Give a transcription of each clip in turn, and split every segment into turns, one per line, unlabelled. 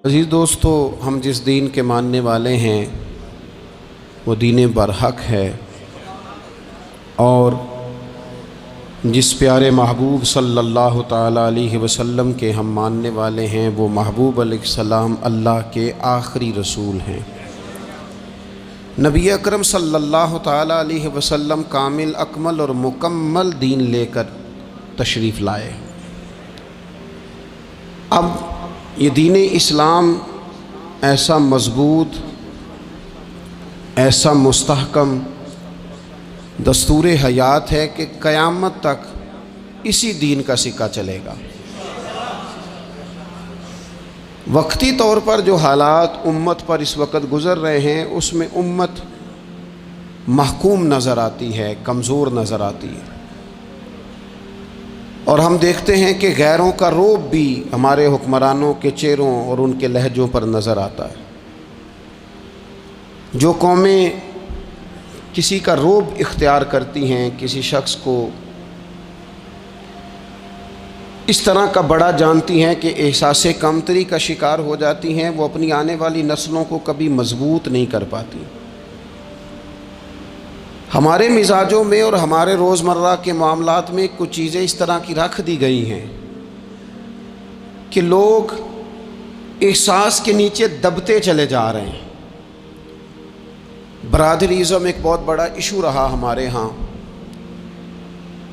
عزیز دوستو، ہم جس دین کے ماننے والے ہیں وہ دین برحق ہے، اور جس پیارے محبوب صلی اللہ تعالیٰ علیہ وسلم کے ہم ماننے والے ہیں وہ محبوب علیہ السلام اللہ کے آخری رسول ہیں۔ نبی اکرم صلی اللہ تعالیٰ علیہ وسلم کامل، اکمل اور مکمل دین لے کر تشریف لائے۔ اب یہ دین اسلام ایسا مضبوط، ایسا مستحکم دستور حیات ہے کہ قیامت تک اسی دین کا سکہ چلے گا۔ وقتی طور پر جو حالات امت پر اس وقت گزر رہے ہیں اس میں امت محکوم نظر آتی ہے، کمزور نظر آتی ہے، اور ہم دیکھتے ہیں کہ غیروں کا رعب بھی ہمارے حکمرانوں کے چہروں اور ان کے لہجوں پر نظر آتا ہے۔ جو قومیں کسی کا رعب اختیار کرتی ہیں، کسی شخص کو اس طرح کا بڑا جانتی ہیں کہ احساس کمتری کا شکار ہو جاتی ہیں، وہ اپنی آنے والی نسلوں کو کبھی مضبوط نہیں کر پاتی۔ ہمارے مزاجوں میں اور ہمارے روزمرہ کے معاملات میں کچھ چیزیں اس طرح کی رکھ دی گئی ہیں کہ لوگ احساس کے نیچے دبتے چلے جا رہے ہیں۔ برادریزم ایک بہت بڑا ایشو رہا ہمارے ہاں۔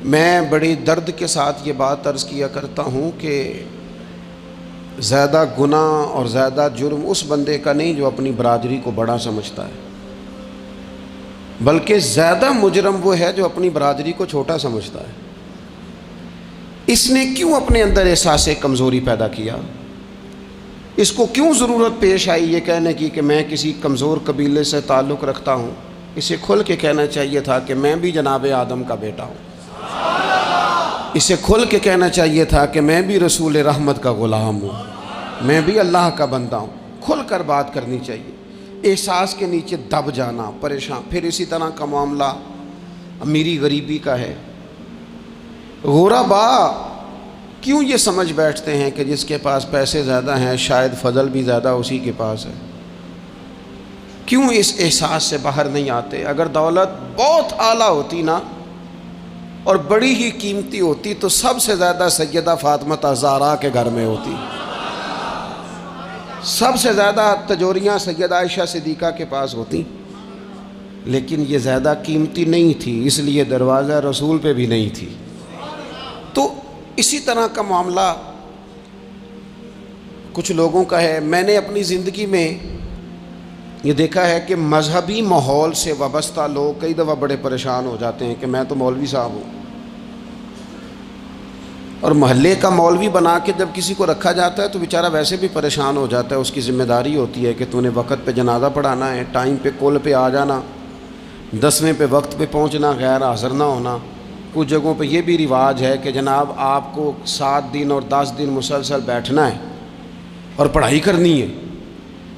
میں بڑی درد کے ساتھ یہ بات عرض کیا کرتا ہوں کہ زیادہ گناہ اور زیادہ جرم اس بندے کا نہیں جو اپنی برادری کو بڑا سمجھتا ہے، بلکہ زیادہ مجرم وہ ہے جو اپنی برادری کو چھوٹا سمجھتا ہے۔ اس نے کیوں اپنے اندر احساس کمزوری پیدا کیا؟ اس کو کیوں ضرورت پیش آئی یہ کہنے کی کہ میں کسی کمزور قبیلے سے تعلق رکھتا ہوں؟ اسے کھل کے کہنا چاہیے تھا کہ میں بھی جناب آدم کا بیٹا ہوں۔ اسے کھل کے کہنا چاہیے تھا کہ میں بھی رسول رحمت کا غلام ہوں، میں بھی اللہ کا بندہ ہوں۔ کھل کر بات کرنی چاہیے۔ احساس کے نیچے دب جانا، پریشان۔ پھر اسی طرح کا معاملہ امیری غریبی کا ہے۔ غربا کیوں یہ سمجھ بیٹھتے ہیں کہ جس کے پاس پیسے زیادہ ہیں شاید فضل بھی زیادہ اسی کے پاس ہے؟ کیوں اس احساس سے باہر نہیں آتے؟ اگر دولت بہت اعلیٰ ہوتی نا اور بڑی ہی قیمتی ہوتی تو سب سے زیادہ سیدہ فاطمہ زہرا کے گھر میں ہوتی، سب سے زیادہ تجوریاں سیدہ عائشہ صدیقہ کے پاس ہوتی، لیکن یہ زیادہ قیمتی نہیں تھی، اس لیے دروازہ رسول پہ بھی نہیں تھی۔ تو اسی طرح کا معاملہ کچھ لوگوں کا ہے۔ میں نے اپنی زندگی میں یہ دیکھا ہے کہ مذہبی ماحول سے وابستہ لوگ کئی دفعہ بڑے پریشان ہو جاتے ہیں کہ میں تو مولوی صاحب ہوں، اور محلے کا مولوی بنا کے جب کسی کو رکھا جاتا ہے تو بیچارہ ویسے بھی پریشان ہو جاتا ہے۔ اس کی ذمہ داری ہوتی ہے کہ تو نے وقت پہ جنازہ پڑھانا ہے، ٹائم پہ کول پہ آ جانا، 10ویں پہ وقت پہ پہنچنا، غیر حاضر نہ ہونا۔ کچھ جگہوں پہ یہ بھی رواج ہے کہ جناب آپ کو 7 دن اور 10 دن مسلسل بیٹھنا ہے اور پڑھائی کرنی ہے۔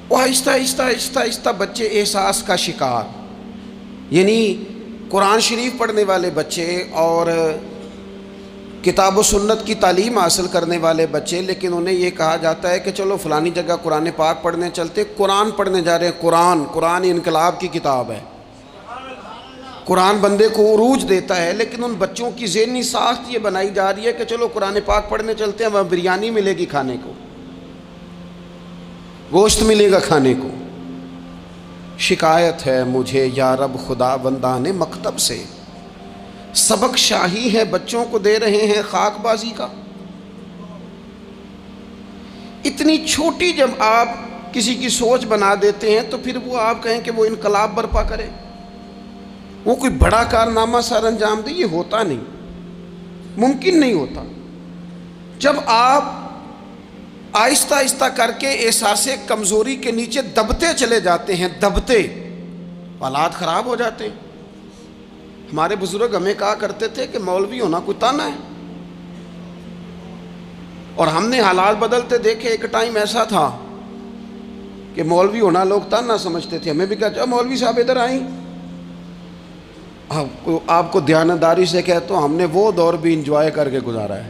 وہ آہستہ آہستہ آہستہ آہستہ بچے احساس کا شکار، یعنی قرآن شریف پڑھنے والے بچے اور کتاب و سنت کی تعلیم حاصل کرنے والے بچے، لیکن انہیں یہ کہا جاتا ہے کہ چلو فلانی جگہ قرآن پاک پڑھنے چلتے، قرآن پڑھنے جا رہے ہیں۔ قرآن انقلاب کی کتاب ہے، قرآن بندے کو عروج دیتا ہے، لیکن ان بچوں کی ذہنی ساخت یہ بنائی جا رہی ہے کہ چلو قرآن پاک پڑھنے چلتے ہیں، وہاں بریانی ملے گی کھانے کو، گوشت ملے گا کھانے کو۔ شکایت ہے مجھے یا رب خدا بندان مکتب سے، سبق شاہی ہے بچوں کو دے رہے ہیں خاک بازی کا۔ اتنی چھوٹی جب آپ کسی کی سوچ بنا دیتے ہیں تو پھر وہ آپ کہیں کہ وہ انقلاب برپا کرے، وہ کوئی بڑا کارنامہ سر انجام دے، یہ ہوتا نہیں، ممکن نہیں ہوتا۔ جب آپ آہستہ آہستہ کر کے احساس کمزوری کے نیچے دبتے چلے جاتے ہیں، دبتے، حالات خراب ہو جاتے ہیں۔ ہمارے بزرگ ہمیں کہا کرتے تھے کہ مولوی ہونا کوئی تانا ہے، اور ہم نے حالات بدلتے دیکھے۔ ایک ٹائم ایسا تھا کہ مولوی ہونا لوگ تانا سمجھتے تھے، ہمیں بھی کہا چلو مولوی صاحب ادھر آئیں۔ آپ کو دیانتداری سے کہتا ہوں ہم نے وہ دور بھی انجوائے کر کے گزارا ہے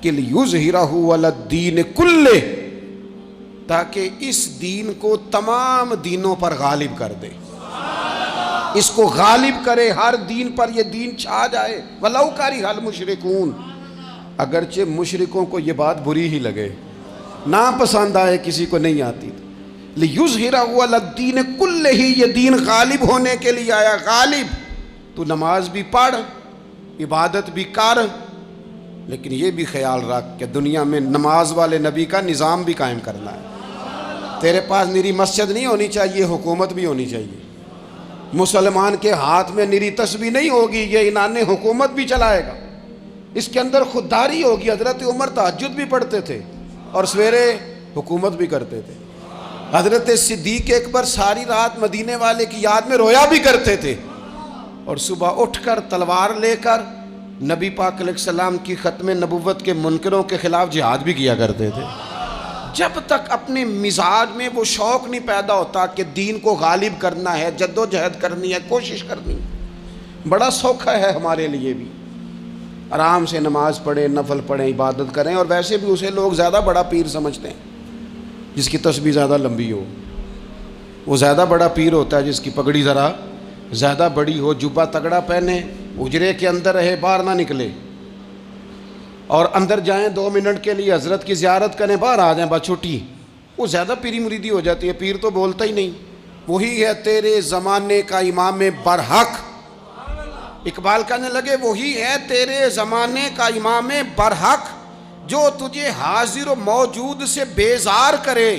کہ لیظہرہ علی الدین کلہ، تاکہ اس دین کو تمام دینوں پر غالب کر دے، اس کو غالب کرے، ہر دین پر یہ دین چھا جائے۔ وَلَوْ كَرِهَ الْمُشْرِكُونَ، اگرچہ مشرکوں کو یہ بات بری ہی لگے، نا پسند آئے، کسی کو نہیں آتی، لِيُظْهِرَهُ عَلَى الدِّينِ كُلِّهِ، یہ دین غالب ہونے کے لیے آیا۔ غالب، تو نماز بھی پڑھ، عبادت بھی کر، لیکن یہ بھی خیال رکھ کہ دنیا میں نماز والے نبی کا نظام بھی قائم کرنا ہے۔ تیرے پاس نری مسجد نہیں ہونی چاہیے، حکومت بھی ہونی چاہیے۔ مسلمان کے ہاتھ میں نری تسبیح نہیں ہوگی، یہ انان حکومت بھی چلائے گا۔ اس کے اندر خودداری ہوگی۔ حضرت عمر تہجد بھی پڑھتے تھے اور سویرے حکومت بھی کرتے تھے۔ حضرت صدیق اکبر ساری رات مدینے والے کی یاد میں رویا بھی کرتے تھے، اور صبح اٹھ کر تلوار لے کر نبی پاک علیہ السلام کی ختم نبوت کے منکروں کے خلاف جہاد بھی کیا کرتے تھے۔ جب تک اپنے مزاج میں وہ شوق نہیں پیدا ہوتا کہ دین کو غالب کرنا ہے، جد و جہد کرنی ہے، کوشش کرنی ہے، بڑا سوکھا ہے ہمارے لیے بھی۔ آرام سے نماز پڑھیں، نفل پڑھیں، عبادت کریں، اور ویسے بھی اسے لوگ زیادہ بڑا پیر سمجھتے ہیں جس کی تسبیح زیادہ لمبی ہو۔ وہ زیادہ بڑا پیر ہوتا ہے جس کی پگڑی ذرا زیادہ بڑی ہو، جبہ تگڑا پہنے، اجرے کے اندر رہے، باہر نہ نکلے، اور اندر جائیں 2 منٹ کے لیے حضرت کی زیارت کریں، باہر آ جائیں، بس چھٹی۔ وہ زیادہ پیری مریدی ہو جاتی ہے، پیر تو بولتا ہی نہیں۔ وہی ہے تیرے زمانے کا امام برحق، اقبال کہنے لگے وہی ہے تیرے زمانے کا امام برحق، جو تجھے حاضر و موجود سے بیزار کرے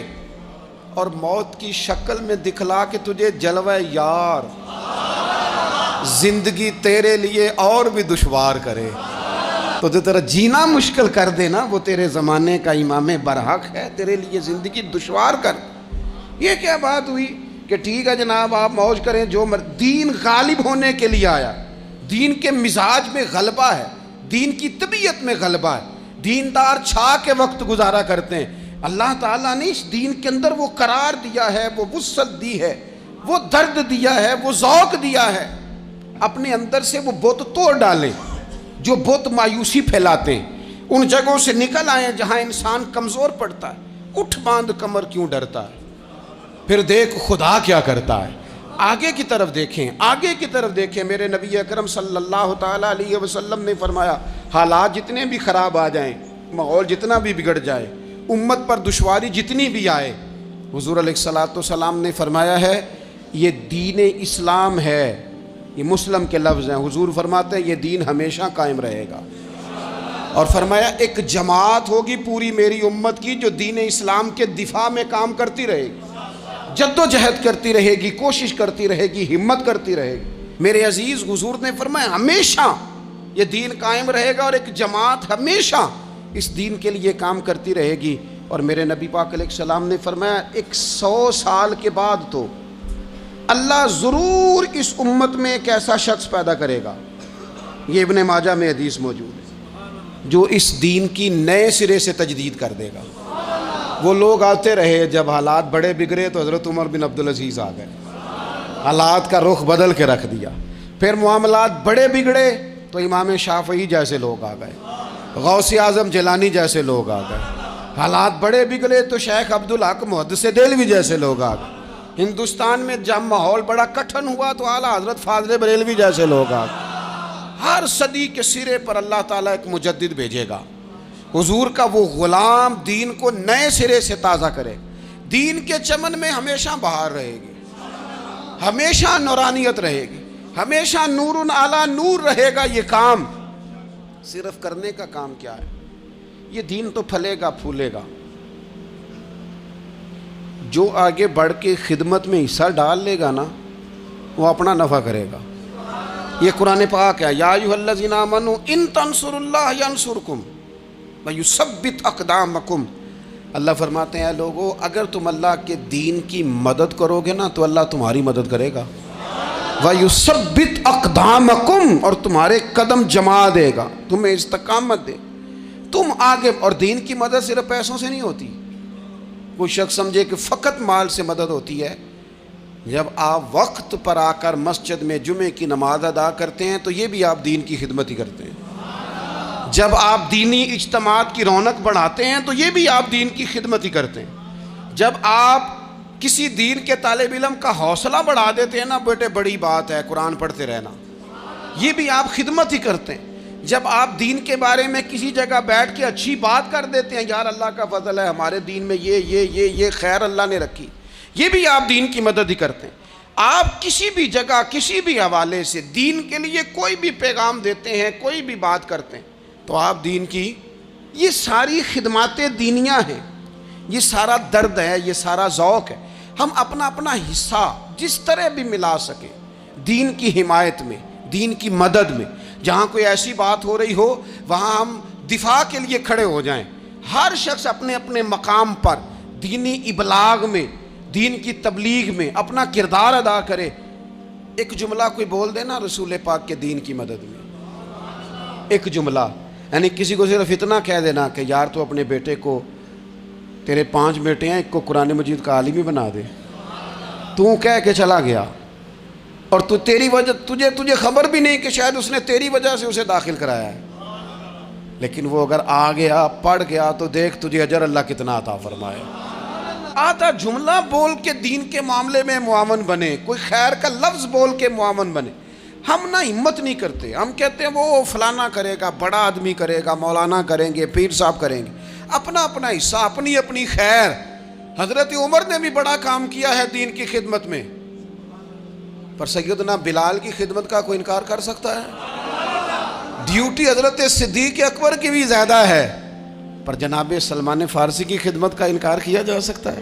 اور موت کی شکل میں دکھلا کے تجھے جلوہ یار، زندگی تیرے لیے اور بھی دشوار کرے، تو جو تیرا جینا مشکل کر دے نا، وہ تیرے زمانے کا امام برحق ہے، تیرے لیے زندگی دشوار کر۔ یہ کیا بات ہوئی کہ ٹھیک ہے جناب آپ موج کریں جو دین غالب ہونے کے لیے آیا، دین کے مزاج میں غلبہ ہے، دین کی طبیعت میں غلبہ ہے، دیندار چھا کے وقت گزارا کرتے ہیں۔ اللہ تعالیٰ نے اس دین کے اندر وہ قرار دیا ہے، وہ وسعت دی ہے، وہ درد دیا ہے، وہ ذوق دیا ہے۔ اپنے اندر سے وہ بت توڑ ڈالیں جو بت مایوسی پھیلاتے ہیں، ان جگہوں سے نکل آئیں جہاں انسان کمزور پڑتا ہے۔ اٹھ باندھ کمر کیوں ڈرتا ہے، پھر دیکھ خدا کیا کرتا ہے۔ آگے کی طرف دیکھیں، آگے کی طرف دیکھیں۔ میرے نبی اکرم صلی اللہ تعالیٰ علیہ وسلم نے فرمایا حالات جتنے بھی خراب آ جائیں، ماحول جتنا بھی بگڑ جائے، امت پر دشواری جتنی بھی آئے، حضور علیہ السلام نے فرمایا ہے یہ دین اسلام ہے، یہ مسلم کے لفظ ہیں، حضور فرماتے ہیں یہ دین ہمیشہ قائم رہے گا، اور فرمایا ایک جماعت ہوگی پوری میری امت کی جو دین اسلام کے دفاع میں کام کرتی رہے گی، جد و جہد کرتی رہے گی، کوشش کرتی رہے گی، ہمت کرتی رہے گی۔ میرے عزیز حضور نے فرمایا ہمیشہ یہ دین قائم رہے گا، اور ایک جماعت ہمیشہ اس دین کے لیے کام کرتی رہے گی۔ اور میرے نبی پاک علیہ السلام نے فرمایا 100 سال کے بعد تو اللہ ضرور اس امت میں ایک ایسا شخص پیدا کرے گا، یہ ابن ماجہ میں حدیث موجود ہے، جو اس دین کی نئے سرے سے تجدید کر دے گا۔ وہ لوگ آتے رہے، جب حالات بڑے بگڑے تو حضرت عمر بن عبدالعزیز آ گئے، حالات کا رخ بدل کے رکھ دیا۔ پھر معاملات بڑے بگڑے تو امام شافعی جیسے لوگ آ گئے، غوث اعظم جیلانی جیسے لوگ آ گئے۔ حالات بڑے بگڑے تو شیخ عبدالحق محدث دہلوی جیسے لوگ آ گئے۔ ہندوستان میں جب ماحول بڑا کٹھن ہوا تو اعلیٰ حضرت فاضل بریلوی جیسے لوگ آ گئے۔ ہر صدی کے سرے پر اللہ تعالیٰ ایک مجدد بھیجے گا، حضور کا وہ غلام دین کو نئے سرے سے تازہ کرے۔ دین کے چمن میں ہمیشہ بہار رہے گی، ہمیشہ نورانیت رہے گی، ہمیشہ نور اعلیٰ نور رہے گا۔ یہ کام صرف کرنے کا کام کیا ہے، یہ دین تو پھلے گا پھولے گا۔ جو آگے بڑھ کے خدمت میں حصہ ڈال لے گا نا، وہ اپنا نفع کرے گا۔ یہ قرآن پاک ہے، یا ایھا الذین آمنوا ان تنصروا اللہ ینصرکم ویثبت اقدامکم۔ اللہ فرماتے ہیں اے لوگو اگر تم اللہ کے دین کی مدد کرو گے نا تو اللہ تمہاری مدد کرے گا، ویثبت اقدامکم، اور تمہارے قدم جما دے گا، تمہیں استقامت دے۔ تم آگے، اور دین کی مدد صرف پیسوں سے نہیں ہوتی۔ کوئی شخص سمجھے کہ فقط مال سے مدد ہوتی ہے، جب آپ وقت پر آ کر مسجد میں جمعے کی نماز ادا کرتے ہیں تو یہ بھی آپ دین کی خدمت ہی کرتے ہیں۔ جب آپ دینی اجتماعات کی رونق بڑھاتے ہیں تو یہ بھی آپ دین کی خدمت ہی کرتے ہیں. جب آپ کسی دین کے طالب علم کا حوصلہ بڑھا دیتے ہیں نا، بیٹے بڑی بات ہے قرآن پڑھتے رہنا، یہ بھی آپ خدمت ہی کرتے ہیں. جب آپ دین کے بارے میں کسی جگہ بیٹھ کے اچھی بات کر دیتے ہیں، یار اللہ کا فضل ہے ہمارے دین میں یہ خیر اللہ نے رکھی، یہ بھی آپ دین کی مدد ہی کرتے ہیں. آپ کسی بھی جگہ کسی بھی حوالے سے دین کے لیے کوئی بھی پیغام دیتے ہیں، کوئی بھی بات کرتے ہیں، تو آپ دین کی یہ ساری خدمات دینیاں ہیں، یہ سارا درد ہے، یہ سارا ذوق ہے. ہم اپنا اپنا حصہ جس طرح بھی ملا سکیں دین کی حمایت میں، دین کی مدد میں. جہاں کوئی ایسی بات ہو رہی ہو وہاں ہم دفاع کے لیے کھڑے ہو جائیں. ہر شخص اپنے اپنے مقام پر دینی ابلاغ میں، دین کی تبلیغ میں اپنا کردار ادا کرے. ایک جملہ کوئی بول دے نا رسول پاک کے دین کی مدد میں، ایک جملہ، یعنی کسی کو صرف اتنا کہہ دینا کہ یار تو اپنے بیٹے کو، تیرے 5 بیٹے ہیں، ایک کو قرآن مجید کا عالم ہی بنا دے. تو کہہ کے چلا گیا اور تو تیری وجہ تجھے خبر بھی نہیں کہ شاید اس نے تیری وجہ سے اسے داخل کرایا ہے، لیکن وہ اگر آ گیا پڑھ گیا تو دیکھ تجھے اجر اللہ کتنا عطا فرمائے. آدھا جملہ بول کے دین کے معاملے میں معاون بنے، کوئی خیر کا لفظ بول کے معاون بنے. ہم نہ ہمت نہیں کرتے، ہم کہتے ہیں وہ فلانا کرے گا، بڑا آدمی کرے گا، مولانا کریں گے، پیر صاحب کریں گے. اپنا اپنا حصہ، اپنی اپنی خیر. حضرت عمر نے بھی بڑا کام کیا ہے دین کی خدمت میں، پر سیدنا بلال کی خدمت کا کوئی انکار کر سکتا ہے؟ ڈیوٹی حضرت صدیق اکبر کی بھی زیادہ ہے، پر جناب سلمان فارسی کی خدمت کا انکار کیا جا سکتا ہے؟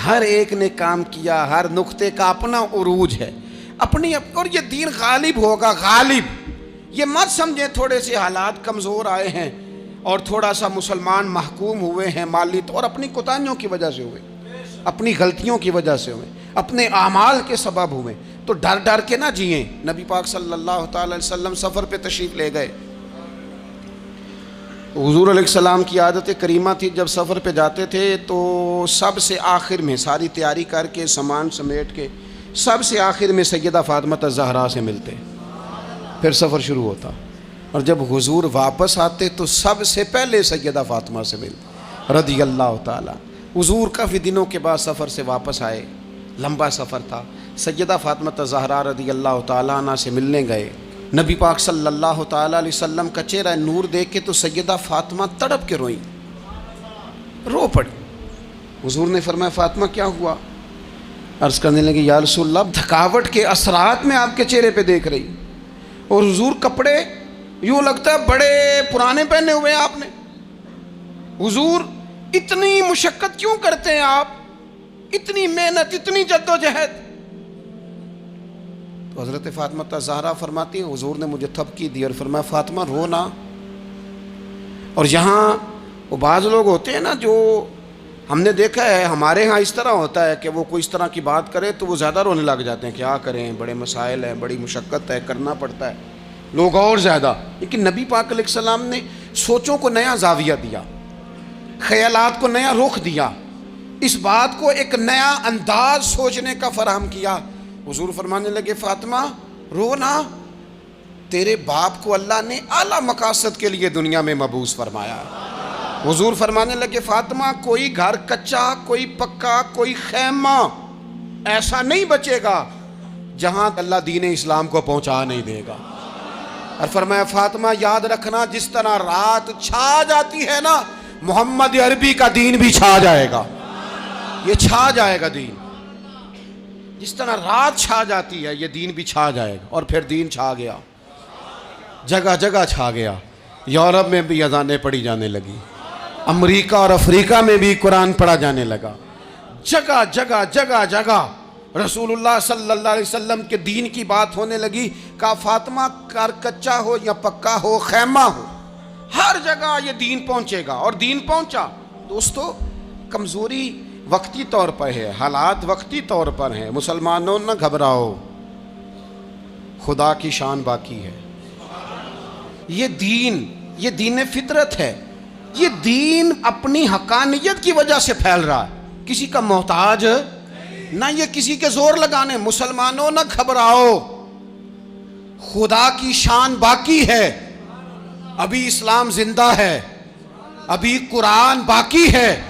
ہر ایک نے کام کیا، ہر نقطے کا اپنا عروج ہے اپنی. اور یہ دین غالب ہوگا، غالب. یہ مت سمجھیں تھوڑے سے حالات کمزور آئے ہیں اور تھوڑا سا مسلمان محکوم ہوئے ہیں مالی طور، اپنی کوتاہیوں کی وجہ سے ہوئے، اپنی غلطیوں کی وجہ سے ہوئے، اپنے اعمال کے سبب ہوئے. تو ڈر ڈر کے نہ جئیں. نبی پاک صلی اللہ تعالی علیہ وسلم سفر پہ تشریف لے گئے. حضور علیہ السلام کی عادت کریمہ تھی جب سفر پہ جاتے تھے تو سب سے آخر میں ساری تیاری کر کے سامان سمیٹ کے سب سے آخر میں سیدہ فاطمہ الزہرا سے ملتے، پھر سفر شروع ہوتا. اور جب حضور واپس آتے تو سب سے پہلے سیدہ فاطمہ سے ملتے رضی اللہ تعالی. حضور کافی دنوں کے بعد سفر سے واپس آئے، لمبا سفر تھا. سیدہ فاطمہ الزہرا رضی اللہ تعالیٰ عنہ سے ملنے گئے. نبی پاک صلی اللہ تعالیٰ علیہ وسلم کا چہرہ نور دیکھ کے تو سیدہ فاطمہ تڑپ کے روئیں، رو پڑی. حضور نے فرمایا فاطمہ کیا ہوا؟ عرض کرنے لگی یا رسول اللہ تھکاوٹ کے اثرات میں آپ کے چہرے پہ دیکھ رہی. اور حضور کپڑے یوں لگتا ہے بڑے پرانے پہنے ہوئے ہیں آپ نے. حضور اتنی مشقت کیوں کرتے ہیں آپ، اتنی محنت، اتنی جدوجہد؟ تو حضرت فاطمہ الزہرا فرماتی ہیں حضور نے مجھے تھپکی دی اور فرمایا فاطمہ رو نہ. اور یہاں وہ بعض لوگ ہوتے ہیں نا جو ہم نے دیکھا ہے ہمارے ہاں اس طرح ہوتا ہے کہ وہ کوئی اس طرح کی بات کرے تو وہ زیادہ رونے لگ جاتے ہیں. کیا کریں، بڑے مسائل ہیں، بڑی مشقت ہے، کرنا پڑتا ہے، لوگ اور زیادہ. لیکن نبی پاک علیہ السلام نے سوچوں کو نیا زاویہ دیا، خیالات کو نیا رخ دیا، اس بات کو ایک نیا انداز سوچنے کا فراہم کیا. حضور فرمانے لگے فاطمہ رو نہ، تیرے باپ کو اللہ نے اعلیٰ مقاصد کے لیے دنیا میں مبعوث فرمایا. حضور فرمانے لگے فاطمہ کوئی گھر کچا، کوئی پکا، کوئی خیمہ ایسا نہیں بچے گا جہاں اللہ دین اسلام کو پہنچا نہیں دے گا. اور فرمایا فاطمہ یاد رکھنا جس طرح رات چھا جاتی ہے نا، محمد عربی کا دین بھی چھا جائے گا. یہ چھا جائے گا دین، جس طرح رات چھا جاتی ہے یہ دین بھی چھا جائے گا. اور پھر دین چھا گیا، جگہ جگہ چھا گیا. یورپ میں بھی اذانیں پڑھی جانے لگی، امریکہ اور افریقہ میں بھی قرآن پڑھا جانے لگا. جگہ جگہ جگہ جگہ رسول اللہ صلی اللہ علیہ وسلم کے دین کی بات ہونے لگی. کہا فاطمہ گھر کچا ہو یا پکا ہو، خیمہ ہو، ہر جگہ یہ دین پہنچے گا. اور دین پہنچا. دوستو کمزوری وقتی طور پر ہے، حالات وقتی طور پر ہیں. مسلمانوں نہ گھبراؤ، خدا کی شان باقی ہے. یہ دین فطرت ہے. یہ دین اپنی حقانیت کی وجہ سے پھیل رہا ہے، کسی کا محتاج نہ یہ کسی کے زور لگانے. مسلمانوں نہ گھبراؤ، خدا کی شان باقی ہے. ابھی اسلام زندہ ہے، ابھی قرآن باقی ہے۔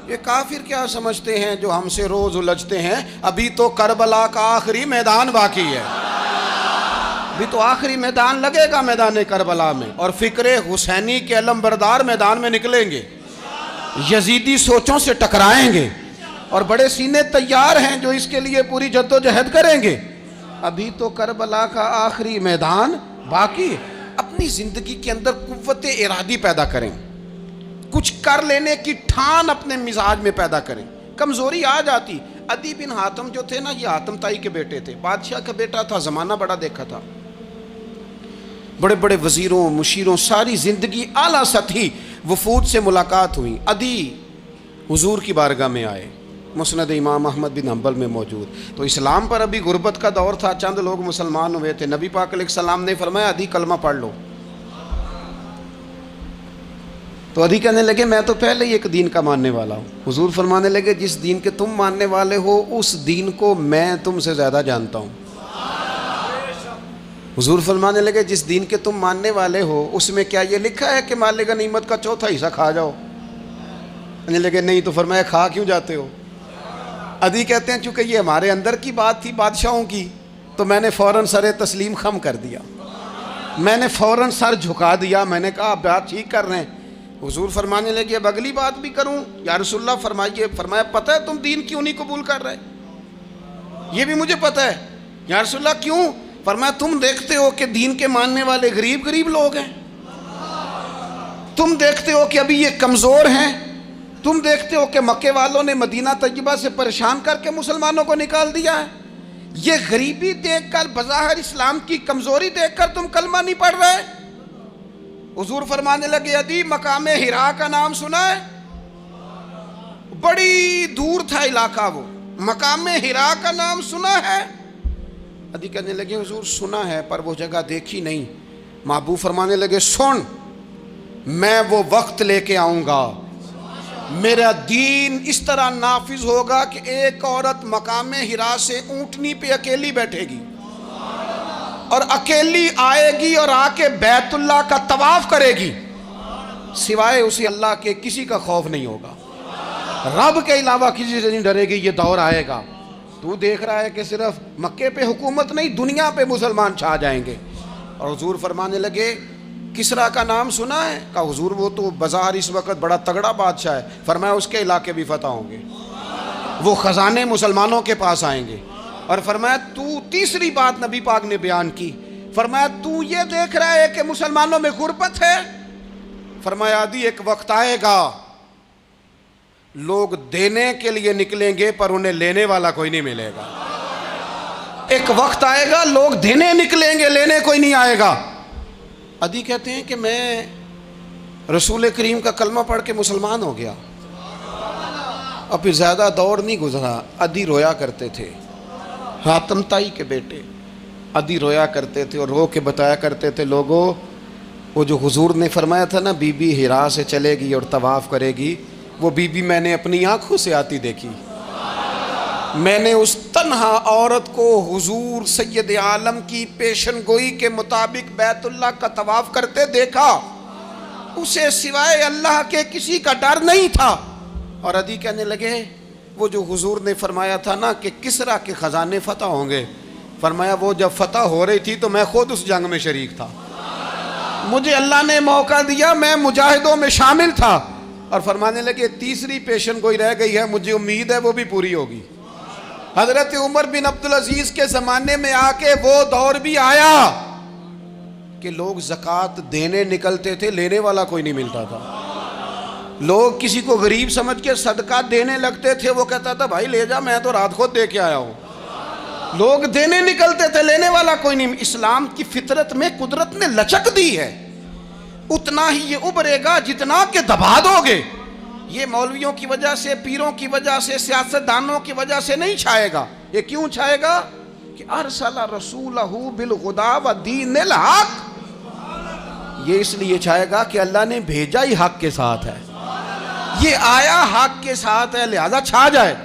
یہ کافر کیا سمجھتے ہیں جو ہم سے روز الجھتے ہیں؟ ابھی تو کربلا کا آخری میدان باقی ہے، ابھی تو آخری میدان لگے گا میدان کربلا میں، اور فکر حسینی کے علم بردار میدان میں نکلیں گے، یزیدی سوچوں سے ٹکرائیں گے، اور بڑے سینے تیار ہیں جو اس کے لیے پوری جد و جہد کریں گے۔ ابھی تو کربلا کا آخری میدان باقی ہے۔ اپنی زندگی کے اندر قوت ارادی پیدا کریں، کچھ کر لینے کی ٹھان اپنے مزاج میں پیدا کریں۔ کمزوری آ جاتی۔ عدی بن حاتم جو تھے نا، یہ حاتم تائی کے بیٹے تھے، بادشاہ کا بیٹا تھا، زمانہ بڑا دیکھا تھا، بڑے بڑے وزیروں مشیروں، ساری زندگی اعلیٰ سطحی وفود سے ملاقات ہوئی۔ عدی حضور کی بارگاہ میں آئے، مسند امام احمد بن حنبل میں موجود۔ تو اسلام پر ابھی غربت کا دور تھا، چند لوگ مسلمان ہوئے تھے۔ نبی پاک علیہ السلام نے فرمایا عدی کلمہ پڑھ لو۔ تو عدی کہنے لگے میں تو پہلے ہی ایک دین کا ماننے والا ہوں۔ حضور فرمانے لگے جس دین کے تم ماننے والے ہو اس دین کو میں تم سے زیادہ جانتا ہوں۔ حضور فرمانے لگے جس دین کے تم ماننے والے ہو اس میں کیا یہ لکھا ہے کہ مال غنیمت کا چوتھا حصہ کھا جاؤ؟ کہنے لگے نہیں۔ تو فرمایا کھا کیوں جاتے ہو؟ عدی کہتے ہیں چونکہ یہ ہمارے اندر کی بات تھی بادشاہوں کی، تو میں نے فوراً سر تسلیم خم کر دیا، میں نے فوراً سر جھکا دیا، میں نے کہا آپ بات ٹھیک کر رہے ہیں۔ حضور فرمانے لگے اب اگلی بات بھی کروں یا رسول اللہ فرمائیے؟ فرمایا پتہ ہے تم دین کیوں نہیں قبول کر رہے؟ یہ بھی مجھے پتہ ہے۔ یا رسول اللہ کیوں؟ فرمایا تم دیکھتے ہو کہ دین کے ماننے والے غریب غریب لوگ ہیں، تم دیکھتے ہو کہ ابھی یہ کمزور ہیں، تم دیکھتے ہو کہ مکے والوں نے مدینہ طیبہ سے پریشان کر کے مسلمانوں کو نکال دیا ہے، یہ غریبی دیکھ کر بظاہر اسلام کی کمزوری دیکھ کر تم کلمہ نہیں پڑھ رہے؟ حضور فرمانے لگے عدی مقام ہرا کا نام سنا ہے؟ بڑی دور تھا علاقہ، وہ مقام ہرا کا نام سنا ہے؟ عدی کہنے لگے حضور سنا ہے پر وہ جگہ دیکھی نہیں۔ محبوب فرمانے لگے سن، میں وہ وقت لے کے آؤں گا، میرا دین اس طرح نافذ ہوگا کہ ایک عورت مقام ہرا سے اونٹنی پہ اکیلی بیٹھے گی اور اکیلی آئے گی اور آ کے بیت اللہ کا طواف کرے گی، سوائے اسے اللہ کے کسی کا خوف نہیں ہوگا، رب کے علاوہ کسی سے نہیں ڈرے گی۔ یہ دور آئے گا، تو دیکھ رہا ہے کہ صرف مکے پہ حکومت نہیں دنیا پہ مسلمان چھا جائیں گے۔ اور حضور فرمانے لگے کسرا کا نام سنا ہے؟ کہا حضور وہ تو بظاہر اس وقت بڑا تگڑا بادشاہ ہے۔ فرمایا اس کے علاقے بھی فتح ہوں گے، وہ خزانے مسلمانوں کے پاس آئیں گے۔ اور فرمایا تو تیسری بات نبی پاک نے بیان کی، فرمایا تو یہ دیکھ رہا ہے کہ مسلمانوں میں غربت ہے؟ فرمایا عدی ایک وقت آئے گا لوگ دینے کے لیے نکلیں گے پر انہیں لینے والا کوئی نہیں ملے گا۔ ایک وقت آئے گا لوگ دینے نکلیں گے لینے کوئی نہیں آئے گا۔ عدی کہتے ہیں کہ میں رسول کریم کا کلمہ پڑھ کے مسلمان ہو گیا، اور پھر زیادہ دور نہیں گزرا، عدی رویا کرتے تھے، حاتم تائی کے بیٹے عدی رویا کرتے تھے اور رو کے بتایا کرتے تھے لوگوں وہ جو حضور نے فرمایا تھا نا بی بی ہرا سے چلے گی اور طواف کرے گی، وہ بی بی میں نے اپنی آنکھوں سے آتی دیکھی، میں نے اس تنہا عورت کو حضور سید عالم کی پیشن گوئی کے مطابق بیت اللہ کا طواف کرتے دیکھا، اسے سوائے اللہ کے کسی کا ڈر نہیں تھا۔ اور عدی کہنے لگے وہ جو حضور نے فرمایا تھا نا کہ کسرا کے خزانے فتح ہوں گے، فرمایا وہ جب فتح ہو رہی تھی تو میں خود اس جنگ میں شریک تھا، مجھے اللہ نے موقع دیا، میں مجاہدوں میں شامل تھا۔ اور فرمانے لگے تیسری پیشن گوئی رہ گئی ہے، مجھے امید ہے وہ بھی پوری ہوگی۔ حضرت عمر بن عبدالعزیز کے زمانے میں آ کے وہ دور بھی آیا کہ لوگ زکوٰۃ دینے نکلتے تھے، لینے والا کوئی نہیں ملتا تھا، لوگ کسی کو غریب سمجھ کے صدقہ دینے لگتے تھے، وہ کہتا تھا بھائی لے جا میں تو رات خود دے کے آیا ہوں، لوگ دینے نکلتے تھے لینے والا کوئی نہیں۔ اسلام کی فطرت میں قدرت نے لچک دی ہے، اتنا ہی یہ ابھرے گا جتنا کہ دبا دو گے۔ یہ مولویوں کی وجہ سے، پیروں کی وجہ سے، سیاستدانوں کی وجہ سے نہیں چھائے گا۔ یہ کیوں چھائے گا کہ ارسل رسولہ بالہدی ودین الحق، یہ اس لیے چھائے گا کہ اللہ نے بھیجا ہی حق کے ساتھ ہے، یہ آیا حق کے ساتھ ہے، لہذا چھا جائے۔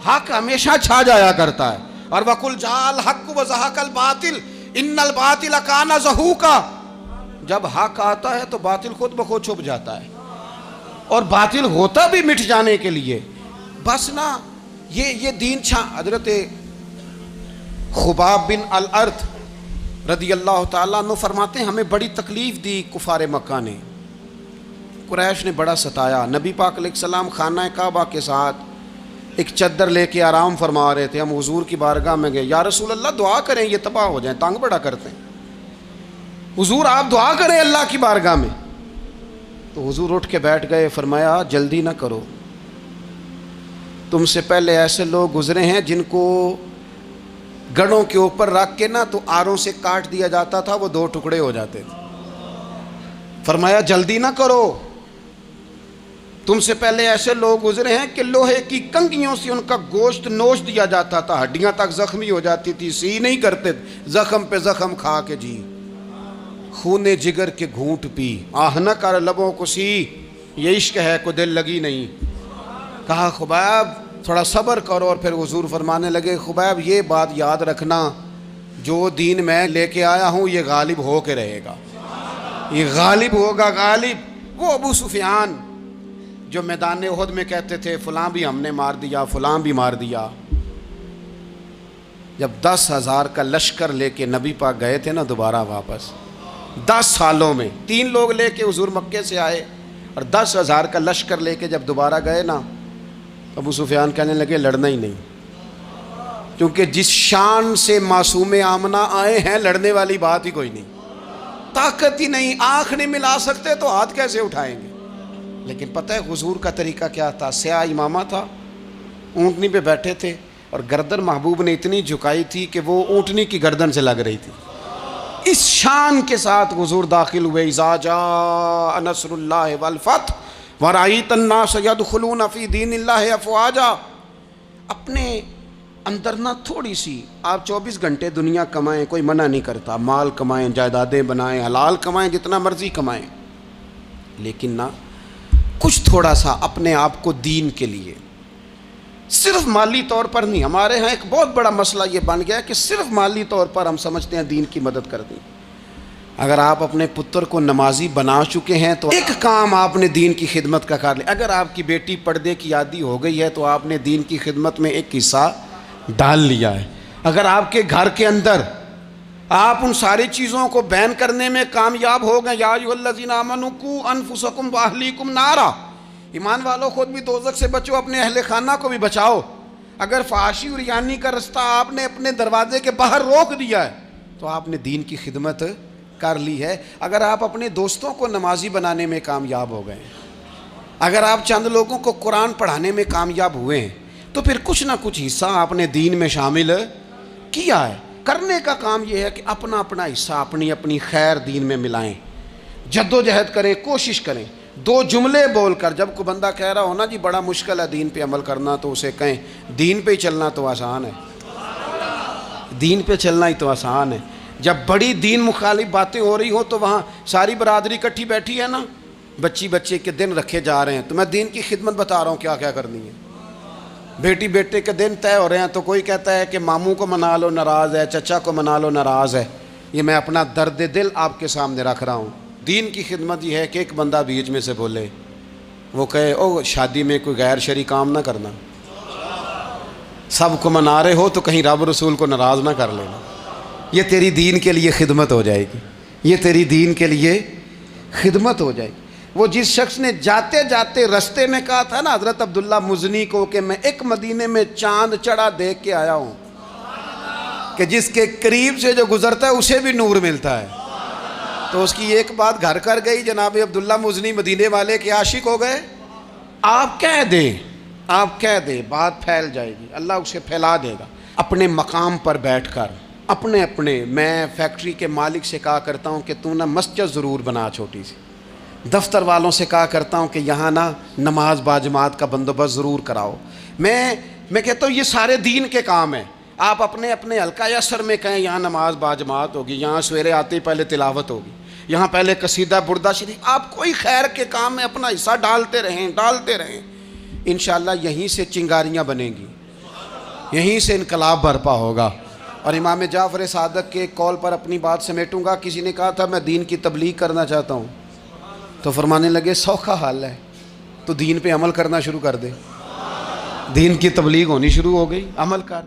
حق ہمیشہ چھا جایا کرتا ہے۔ اور وَقُلْ جَاءَ الْحَقُّ وَزَهَقَ الْبَاطِلُ إِنَّ الْبَاطِلَ كَانَ زَهُوقًا، جب حق آتا ہے تو باطل خود بخود چھپ جاتا ہے، اور باطل ہوتا بھی مٹ جانے کے لیے بس نا یہ دین حضرت خباب بن الارت رضی اللہ تعالیٰ عنہ فرماتے ہیں ہمیں بڑی تکلیف دی کفار مکہ نے، قریش نے بڑا ستایا۔ نبی پاک علیہ السلام خانہ کعبہ کے ساتھ ایک چادر لے کے آرام فرما رہے تھے، ہم حضور کی بارگاہ میں گئے، یا رسول اللہ دعا کریں یہ تباہ ہو جائیں، تنگ بڑا کرتے ہیں، حضور آپ دعا کریں اللہ کی بارگاہ میں۔ تو حضور اٹھ کے بیٹھ گئے، فرمایا جلدی نہ کرو، تم سے پہلے ایسے لوگ گزرے ہیں جن کو گڑوں کے اوپر رکھ کے نا تو آروں سے کاٹ دیا جاتا تھا، وہ 2 ٹکڑے ہو جاتے تھے۔ فرمایا جلدی نہ کرو، تم سے پہلے ایسے لوگ گزرے ہیں کہ لوہے کی کنگھیوں سے ان کا گوشت نوچ دیا جاتا تھا، ہڈیاں تک زخمی ہو جاتی تھی، سی نہیں کرتے، زخم پہ زخم کھا کے جی، خون جگر کے گھونٹ پی، آہ نہ کر لبوں کو سی، یہ عشق ہے کو دل لگی نہیں۔ کہا خباب تھوڑا صبر کرو، اور پھر حضور فرمانے لگے خباب یہ بات یاد رکھنا، جو دین میں لے کے آیا ہوں یہ غالب ہو کے رہے گا، یہ غالب ہوگا، غالب۔ وہ ابو سفیان جو میدان احد میں کہتے تھے فلاں بھی ہم نے مار دیا، فلاں بھی مار دیا، جب 10,000 کا لشکر لے کے نبی پاک گئے تھے نا دوبارہ واپس، 10 سالوں میں 3 لوگ لے کے حضور مکے سے آئے، اور 10,000 کا لشکر لے کے جب دوبارہ گئے نا، ابو سفیان کہنے لگے لڑنا ہی نہیں، کیونکہ جس شان سے معصوم آمنہ آئے ہیں لڑنے والی بات ہی کوئی نہیں، طاقت ہی نہیں، آنکھ نہیں ملا سکتے تو ہاتھ کیسے اٹھائیں گے۔ لیکن پتہ ہے حضور کا طریقہ کیا تھا؟ سیاہ امامہ تھا، اونٹنی پہ بیٹھے تھے، اور گردن محبوب نے اتنی جھکائی تھی کہ وہ اونٹنی کی گردن سے لگ رہی تھی، اس شان کے ساتھ حضور داخل ہوئے۔ اذا جاء نصر اللہ والفتح ورأیت الناس يدخلون فی دین اللہ افواجا۔ اپنے اندر نہ تھوڑی سی، آپ 24 گھنٹے دنیا کمائیں، کوئی منع نہیں کرتا، مال کمائیں، جائیدادیں بنائیں، حلال کمائیں، جتنا مرضی کمائیں، لیکن نہ کچھ تھوڑا سا اپنے آپ کو دین کے لیے، صرف مالی طور پر نہیں۔ ہمارے ہاں ایک بہت بڑا مسئلہ یہ بن گیا کہ صرف مالی طور پر ہم سمجھتے ہیں دین کی مدد کر دیں۔ اگر آپ اپنے پتر کو نمازی بنا چکے ہیں تو ایک کام آپ نے دین کی خدمت کا کر لیا۔ اگر آپ کی بیٹی پردے کی عادی ہو گئی ہے تو آپ نے دین کی خدمت میں ایک حصہ ڈال لیا ہے۔ اگر آپ کے گھر کے اندر آپ ان ساری چیزوں کو بین کرنے میں کامیاب ہو گئے، یا ایھا الذین آمنوا قوا انفسکم واہلیکم نارا، ایمان والو خود بھی دوزخ سے بچو، اپنے اہل خانہ کو بھی بچاؤ۔ اگر فحاشی اور ریانی کا رستہ آپ نے اپنے دروازے کے باہر روک دیا ہے تو آپ نے دین کی خدمت کر لی ہے۔ اگر آپ اپنے دوستوں کو نمازی بنانے میں کامیاب ہو گئے ہیں، اگر آپ چند لوگوں کو قرآن پڑھانے میں کامیاب ہوئے ہیں، تو پھر کچھ نہ کچھ حصہ آپ نے دین میں شامل کیا ہے۔ کرنے کا کام یہ ہے کہ اپنا اپنا حصہ اپنی اپنی خیر دین میں ملائیں، جدوجہد کریں، کوشش کریں۔ 2 جملے بول کر، جب کوئی بندہ کہہ رہا ہو نا جی بڑا مشکل ہے دین پہ عمل کرنا، تو اسے کہیں دین پہ ہی چلنا تو آسان ہے، دین پہ چلنا ہی تو آسان ہے۔ جب بڑی دین مخالف باتیں ہو رہی ہوں تو وہاں ساری برادری کٹھی بیٹھی ہے نا، بچے کے دن رکھے جا رہے ہیں، تو میں دین کی خدمت بتا رہا ہوں کیا کیا کرنی ہے۔ بیٹے کے دن طے ہو رہے ہیں تو کوئی کہتا ہے کہ ماموں کو منا لو ناراض ہے، چچا کو منا لو ناراض ہے۔ یہ میں اپنا درد دل آپ کے سامنے رکھ رہا ہوں۔ دین کی خدمت یہ ہے کہ ایک بندہ بیچ میں سے بولے، وہ کہے او شادی میں کوئی غیر شرعی کام نہ کرنا، سب کو منا رہے ہو تو کہیں رب رسول کو ناراض نہ کر لینا۔ یہ تیری دین کے لیے خدمت ہو جائے گی، یہ تیری دین کے لیے خدمت ہو جائے گی۔ وہ جس شخص نے جاتے جاتے رستے میں کہا تھا نا حضرت عبداللہ مزنی کو کہ میں ایک مدینے میں چاند چڑھا دیکھ کے آیا ہوں کہ جس کے قریب سے جو گزرتا ہے اسے بھی نور ملتا ہے، تو اس کی ایک بات گھر کر گئی، جناب عبداللہ مزنی مدینے والے کے عاشق ہو گئے۔ آپ کہہ دیں بات پھیل جائے گی، اللہ اسے پھیلا دے گا۔ اپنے مقام پر بیٹھ کر اپنے میں فیکٹری کے مالک سے کہا کرتا ہوں کہ تو نہ مسجد ضرور بنا چھوٹی سی، دفتر والوں سے کہا کرتا ہوں کہ یہاں نہ نماز باجماعت کا بندوبست ضرور کراؤ۔ میں کہتا ہوں یہ سارے دین کے کام ہیں۔ آپ اپنے حلقہ اثر میں کہیں یہاں نماز باجماعت ہوگی، یہاں سویرے آتے ہی پہلے تلاوت ہوگی، یہاں پہلے قصیدہ بردہ شریف، آپ کوئی خیر کے کام میں اپنا حصہ ڈالتے رہیں، انشاءاللہ یہیں سے چنگاریاں بنیں گی، یہیں سے انقلاب برپا ہوگا۔ اور امام جعفر صادق کے قول پر اپنی بات سمیٹوں گا. کسی نے کہا تھا میں دین کی تبلیغ کرنا چاہتا ہوں، تو فرمانے لگے سوکھا حال ہے، تو دین پہ عمل کرنا شروع کر دے. دین کی تبلیغ ہونی شروع ہو گئی، عمل کر.